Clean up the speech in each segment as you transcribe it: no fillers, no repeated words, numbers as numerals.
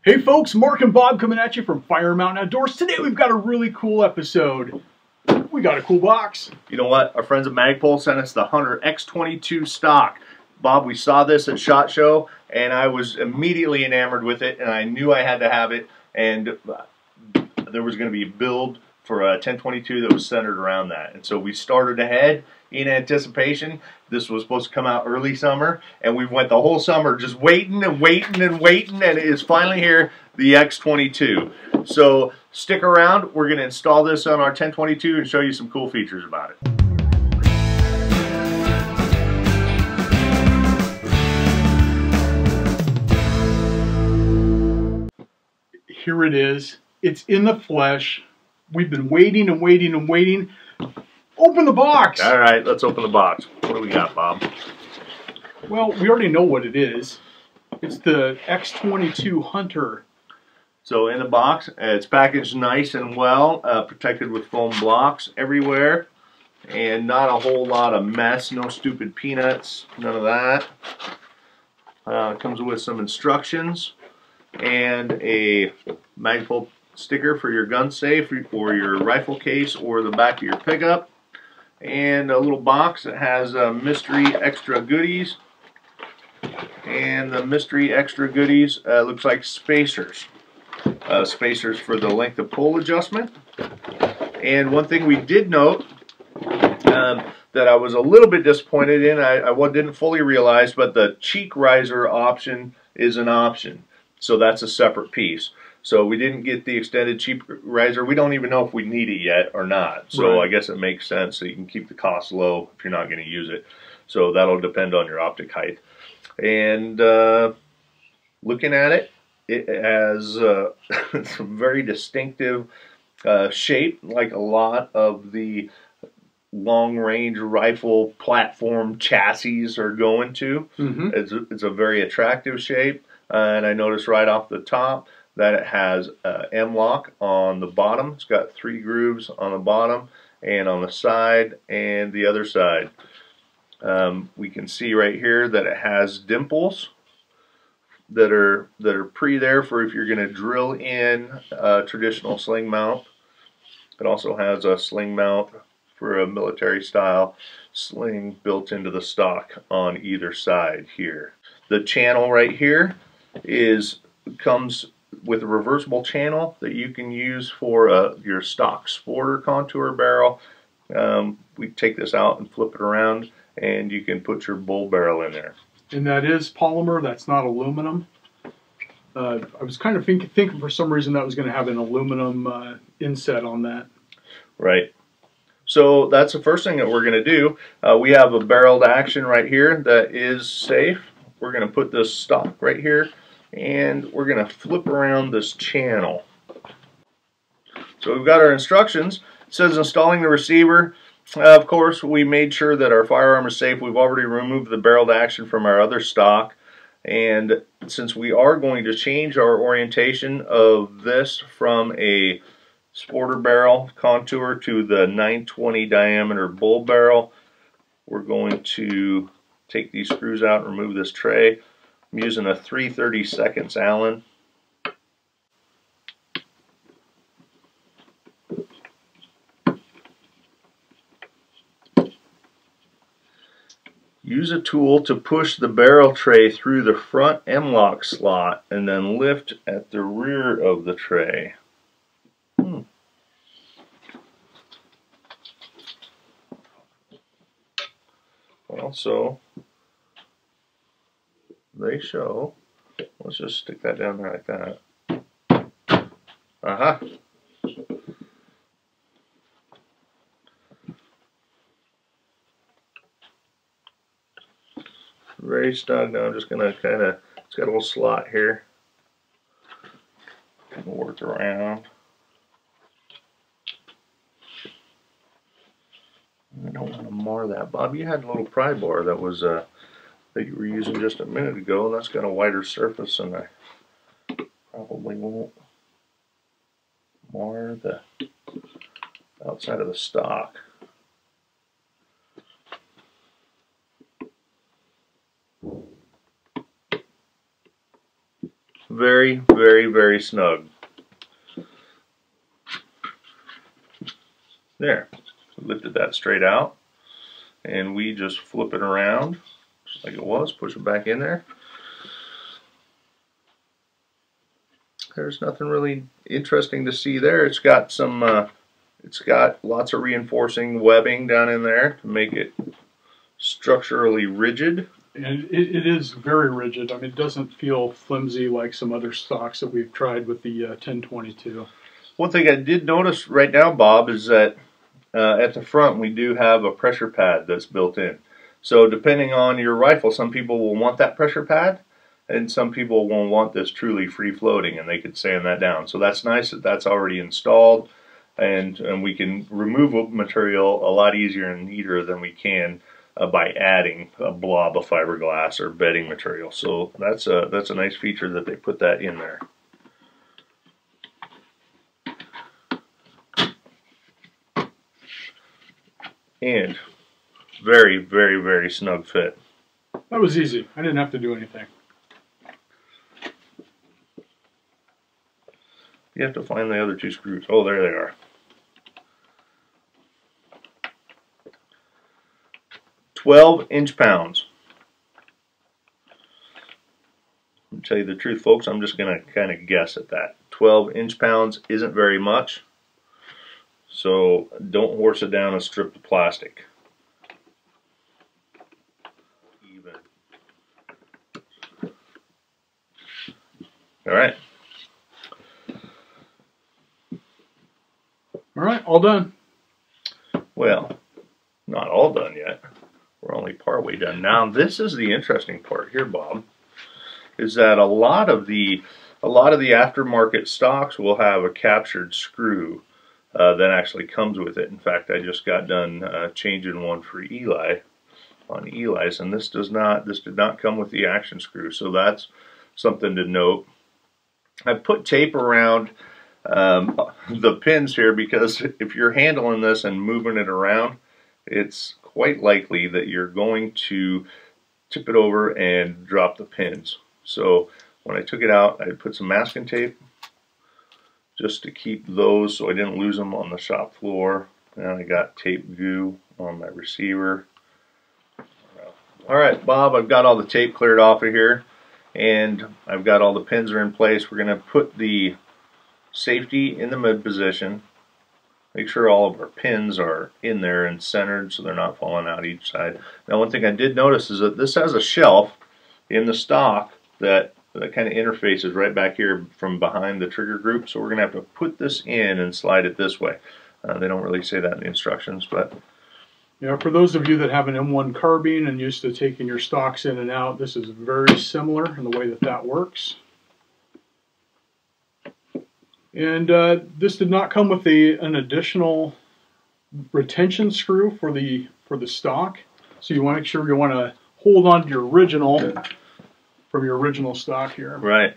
Hey folks, Mark and Bob coming at you from Fire Mountain Outdoors. Today we've got a really cool episode. We got a cool box. You know what? Our friends at Magpul sent us the Hunter X22 Stock. Bob, we saw this at SHOT Show, and I was immediately enamored with it, and I knew I had to have it, and there was going to be a build for a 1022 that was centered around that. And so we started ahead in anticipation. This was supposed to come out early summer, and we went the whole summer just waiting and waiting and waiting, and it is finally here, the X22. So stick around. We're going to install this on our 1022 and show you some cool features about it. Here it is. It's in the flesh. We've been waiting and waiting and waiting. Open the box! All right, let's open the box. What do we got, Bob? Well, we already know what it is. It's the X22 Hunter. So in the box, it's packaged nice and well, protected with foam blocks everywhere, and not a whole lot of mess, no stupid peanuts, none of that. It comes with some instructions and a Magpul sticker for your gun safe or your rifle case or the back of your pickup, and a little box that has mystery extra goodies, and the mystery extra goodies looks like spacers. Spacers for the length of pull adjustment. And one thing we did note that I was a little bit disappointed in, I didn't fully realize, but the cheek riser option is an option. So that's a separate piece. So we didn't get the extended cheek riser. We don't even know if we need it yet or not. So right. I guess it makes sense so you can keep the cost low if you're not going to use it. So that'll depend on your optic height. And looking at it, it has some very distinctive shape, like a lot of the long-range rifle platform chassis are going to. It's a very attractive shape, and I noticed right off the top that it has M-LOK on the bottom. It's got 3 grooves on the bottom and on the side and the other side. We can see right here that it has dimples that are there for if you're going to drill in a traditional sling mount. It also has a sling mount for a military style sling built into the stock on either side here. The channel right here comes with a reversible channel that you can use for your stock sport or contour barrel. We take this out and flip it around, and you can put your bull barrel in there. And that is polymer, that's not aluminum. I was kind of thinking for some reason that was going to have an aluminum inset on that. Right. So that's the first thing that we're going to do. We have a barreled action right here that is safe. We're going to put this stock right here, and we're going to flip around this channel. So we've got our instructions. It says installing the receiver. Of course, we made sure that our firearm is safe. We've already removed the barreled action from our other stock. And since we are going to change our orientation of this from a sporter barrel contour to the 920 diameter bull barrel, we're going to take these screws out and remove this tray. I'm using a 3/32 Allen. Use a tool to push the barrel tray through the front M-LOK slot and then lift at the rear of the tray. Well, so they show. Let's just stick that down there like that. Aha! Very snug. Now I'm just going to it's got a little slot here. Work around. I don't want to mar that. Bob, you had a little pry bar that was that you were using just a minute ago, and that's got a wider surface, and I probably won't mar the outside of the stock. very, very, very snug. There, lifted that straight out, and we just flip it around just like it was, push it back in there. There's nothing really interesting to see there. It's got some, it's got lots of reinforcing webbing down in there to make it structurally rigid. And it is very rigid. I mean, it doesn't feel flimsy like some other stocks that we've tried with the 1022. One thing I did notice right now, Bob, is that at the front we do have a pressure pad that's built in. So depending on your rifle, some people will want that pressure pad, and some people will want this truly free floating, and they could sand that down. So that's nice that that's already installed, and we can remove material a lot easier and neater than we can by adding a blob of fiberglass or bedding material. So that's a nice feature that they put that in there. And very, very, very snug fit. That was easy. I didn't have to do anything. You have to find the other two screws. Oh, there they are. 12 inch-pounds. To tell you the truth, folks, I'm just going to kind of guess at that. 12 inch-pounds isn't very much, so don't horse it down a strip of plastic. Even. All right. All right, all done. Well, not all done yet. We're only partway done. Now, this is the interesting part here, Bob, is that a lot of the aftermarket stocks will have a captured screw that actually comes with it. In fact, I just got done changing one for Eli on Eli's, and this did not come with the action screw, so that's something to note. I put tape around the pins here because if you're handling this and moving it around, it's quite likely that you're going to tip it over and drop the pins. So when I took it out, I put some masking tape just to keep those so I didn't lose them on the shop floor. And I got tape goo on my receiver. Alright, Bob, I've got all the tape cleared off of here, and I've got all the pins are in place. We're going to put the safety in the mid position. Make sure all of our pins are in there and centered so they're not falling out each side. Now, one thing I did notice is that this has a shelf in the stock that kind of interfaces right back here from behind the trigger group. So we're going to have to put this in and slide it this way. They don't really say that in the instructions, but yeah, for those of you that have an M1 carbine and used to taking your stocks in and out, this is very similar in the way that that works. And this did not come with an additional retention screw for the stock, so you want to make sure you want to hold on to your original from your original stock here. Right.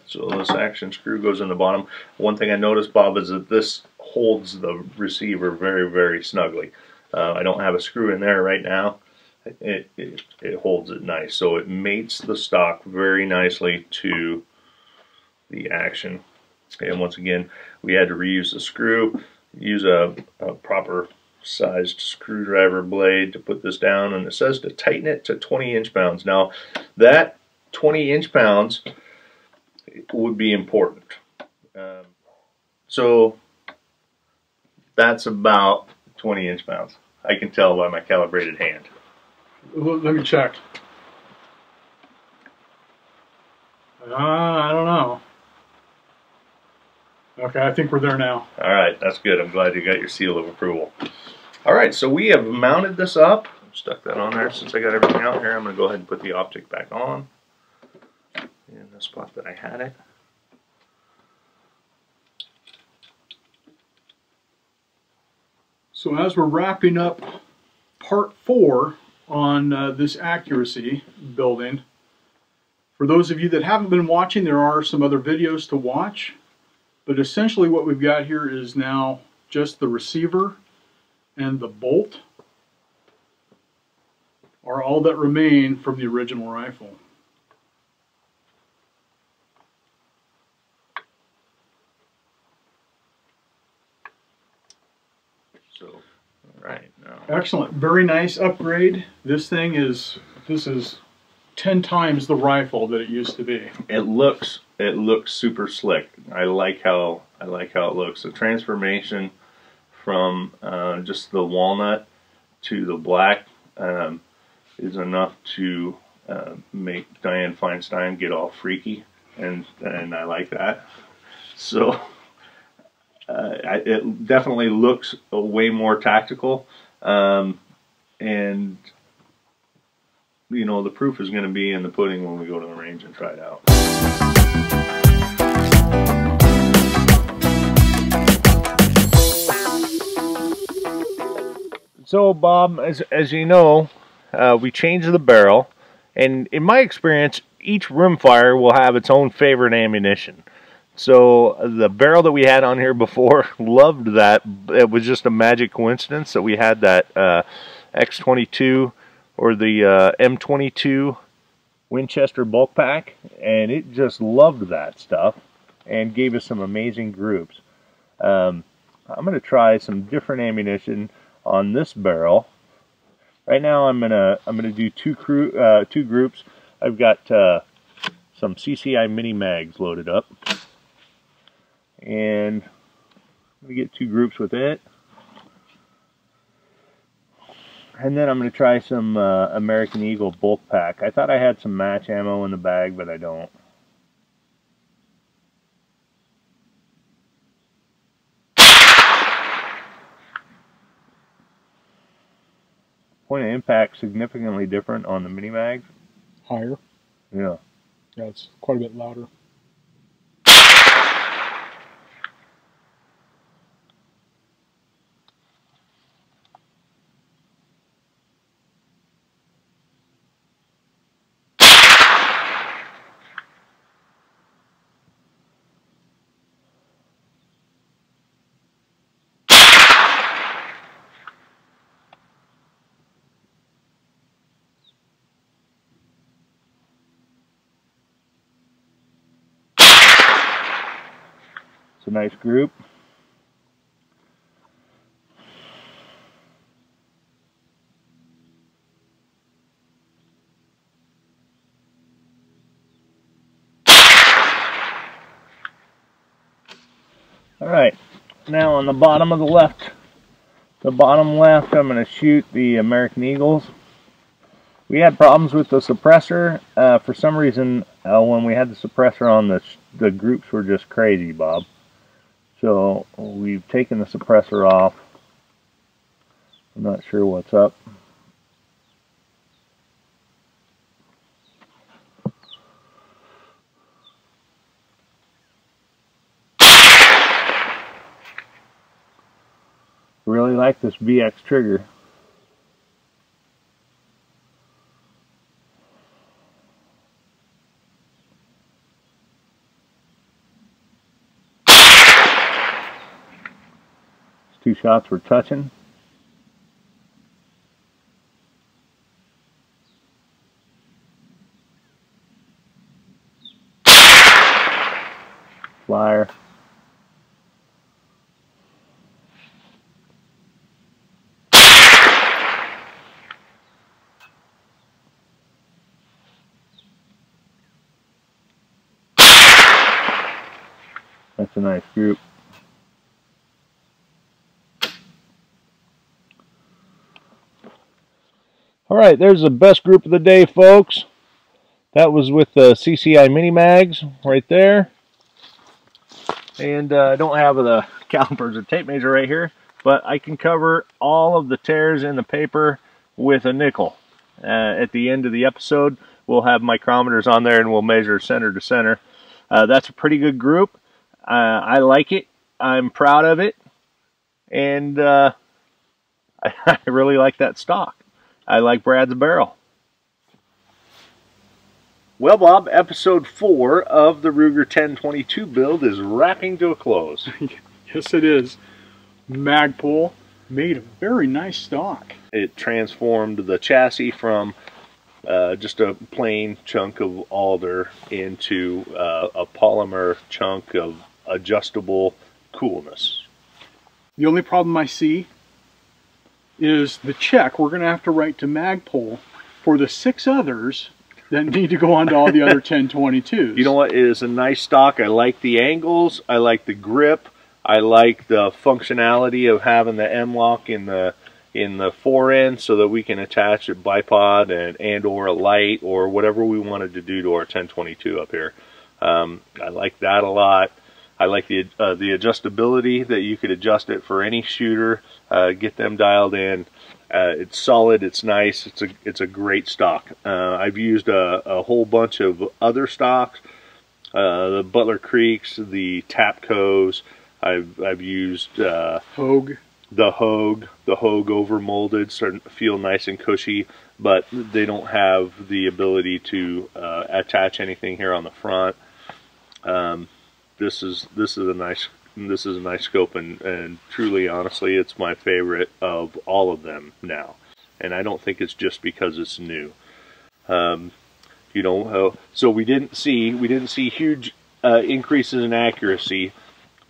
So this action screw goes in the bottom. One thing I noticed, Bob, is that this holds the receiver very, very snugly. I don't have a screw in there right now. It holds it nice, so it mates the stock very nicely to the action. And once again, we had to reuse the screw, use a proper sized screwdriver blade to put this down, and it says to tighten it to 20 inch-pounds. Now, that 20 inch-pounds would be important. So that's about 20 inch-pounds. I can tell by my calibrated hand. Let me check. I don't know. Okay, I think we're there now. All right, that's good. I'm glad you got your seal of approval. All right, so we have mounted this up. Stuck that on there. Since I got everything out here, I'm going to go ahead and put the optic back on in the spot that I had it. So as we're wrapping up part 4 on this accuracy building, for those of you that haven't been watching, there are some other videos to watch. But essentially what we've got here is now just the receiver and the bolt are all that remain from the original rifle. So, right now. Excellent. Very nice upgrade. This is 10 times the rifle that it used to be. It looks super slick. I like how it looks. The transformation from just the walnut to the black is enough to make Diane Feinstein get all freaky, and I like that. So it definitely looks way more tactical, and you know, the proof is going to be in the pudding when we go to the range and try it out. So Bob, as you know, we changed the barrel, and in my experience, each rimfire will have its own favorite ammunition. So the barrel that we had on here before, loved that. It was just a magic coincidence that we had that X-22 or the M-22 Winchester bulk pack, and it just loved that stuff and gave us some amazing groups. I'm going to try some different ammunition on this barrel. Right now I'm gonna do two groups. I've got some CCI mini mags loaded up, and I'm gonna get 2 groups with it. And then I'm going to try some American Eagle bulk pack. I thought I had some match ammo in the bag, but I don't. Point of impact significantly different on the mini mags. Higher. Yeah. Yeah, it's quite a bit louder. It's a nice group. Alright, now on the bottom of the bottom left, I'm going to shoot the American Eagles. We had problems with the suppressor. For some reason, when we had the suppressor on, the groups were just crazy, Bob. So we've taken the suppressor off. I'm not sure what's up. Really like this VX trigger. These 2 shots were touching. Flyer. That's a nice group. Alright, there's the best group of the day, folks. That was with the CCI mini mags right there. And I don't have the calipers or tape measure right here, but I can cover all of the tears in the paper with a nickel. At the end of the episode, we'll have micrometers on there and we'll measure center to center. That's a pretty good group. I like it. I'm proud of it. And I really like that stock. I like Brad's barrel. Well, Bob, episode 4 of the Ruger 1022 build is wrapping to a close. Yes, it is. Magpul made a very nice stock. It transformed the chassis from just a plain chunk of alder into a polymer chunk of adjustable coolness. The only problem I see is the check we're going to have to write to Magpul for the 6 others that need to go on to all the other 1022s. You know what? It is a nice stock. I like the angles. I like the grip. I like the functionality of having the M-LOK in the fore end so that we can attach a bipod and or a light or whatever we wanted to do to our 1022 up here. I like that a lot. I like the adjustability that you could adjust it for any shooter, get them dialed in. It's solid, it's nice, it's a great stock. I've used a whole bunch of other stocks, the Butler Creeks, the Tapcos. I've used Hogue. The Hogue over molded, starting to feel nice and cushy, but they don't have the ability to attach anything here on the front. This is a nice scope, and truly, honestly, it's my favorite of all of them now. And I don't think it's just because it's new. You know, so we didn't see huge increases in accuracy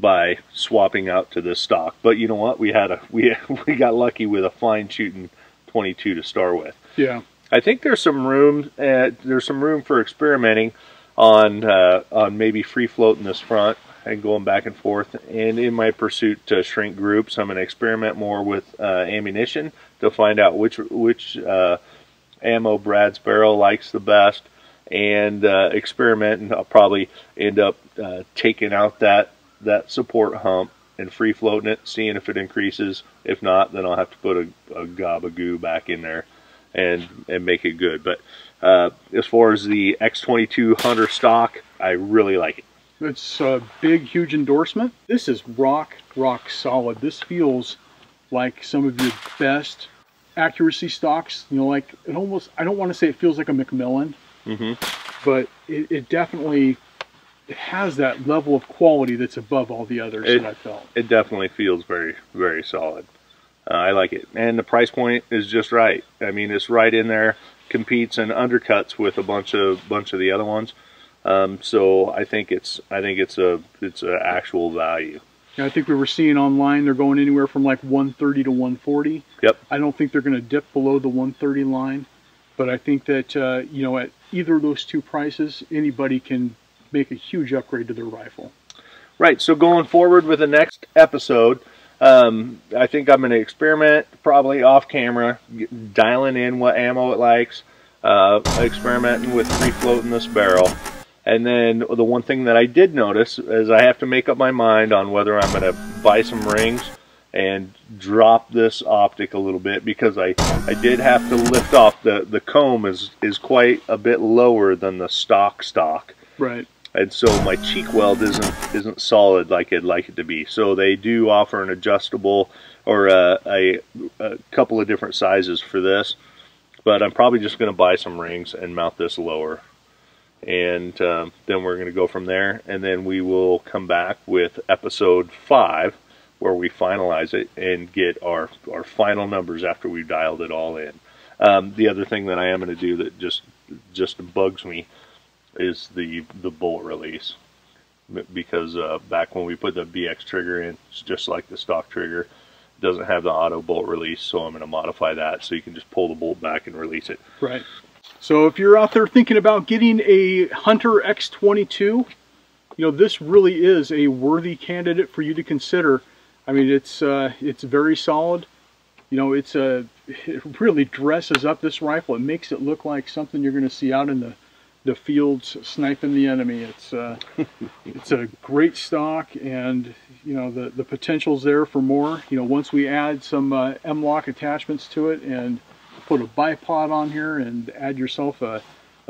by swapping out to this stock. But you know what? We got lucky with a fine shooting 22 to start with. Yeah. I think there's some room. There's some room for experimenting on maybe free floating this front and going back and forth. And in my pursuit to shrink groups, I'm going to experiment more with ammunition to find out which ammo Brad's barrel likes the best, and experiment. And I'll probably end up taking out that support hump and free floating it, seeing if it increases. If not, then I'll have to put a gob of goo back in there and make it good. But as far as the X22 Hunter stock, I really like it. It's a big, huge endorsement. This is rock solid. This feels like some of your best accuracy stocks. You know, like it almost, I don't want to say it feels like a Macmillan, but it definitely has that level of quality that's above all the others that I felt. It definitely feels very, very solid. I like it, and the price point is just right. I mean, it's right in there, competes and undercuts with a bunch of the other ones. So I think it's a actual value. I think we were seeing online they're going anywhere from like 130 to 140. Yep. I don't think they're going to dip below the 130 line, but I think that you know, at either of those two prices, anybody can make a huge upgrade to their rifle. Right. So going forward with the next episode, I think I'm going to experiment, probably off camera, dialing in what ammo it likes, experimenting with free floating this barrel. And then the one thing that I did notice is I have to make up my mind on whether I'm going to buy some rings and drop this optic a little bit, because I did have to lift off the comb is quite a bit lower than the stock. Right. And so my cheek weld isn't solid like I'd like it to be. So they do offer an adjustable, or a couple of different sizes for this. But I'm probably just going to buy some rings and mount this lower. And then we're going to go from there. And then we will come back with episode 5, where we finalize it and get our final numbers after we've dialed it all in. The other thing that I am going to do that just bugs me is the bolt release, because back when we put the BX trigger in, it's just like the stock trigger. It doesn't have the auto bolt release, so I'm going to modify that so you can just pull the bolt back and release it. Right. So if you're out there thinking about getting a Hunter X22, you know, this really is a worthy candidate for you to consider. I mean, it's very solid. You know, it really dresses up this rifle. It makes it look like something you're going to see out in the fields sniping the enemy. It's a great stock, and you know, the potential's there for more. You know, once we add some M-LOK attachments to it and put a bipod on here and add yourself a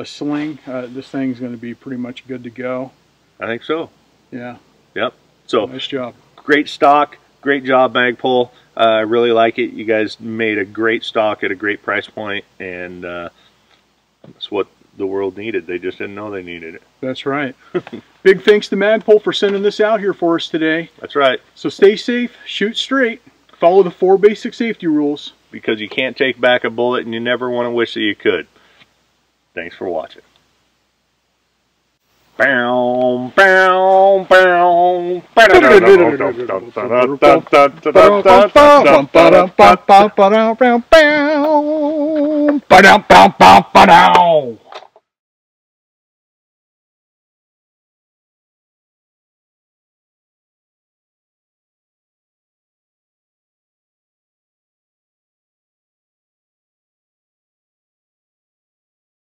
sling, this thing's going to be pretty much good to go. I think so. Yeah. Yep. So nice job. Great stock. Great job, Magpul. I really like it. You guys made a great stock at a great price point, and that's what the world needed. They just didn't know they needed it. That's right. Big thanks to Magpul for sending this out here for us today. That's right. So stay safe, shoot straight, follow the 4 basic safety rules. Because you can't take back a bullet, and you never want to wish that you could. Thanks for watching. Bow, bow, bow. Ba-dum,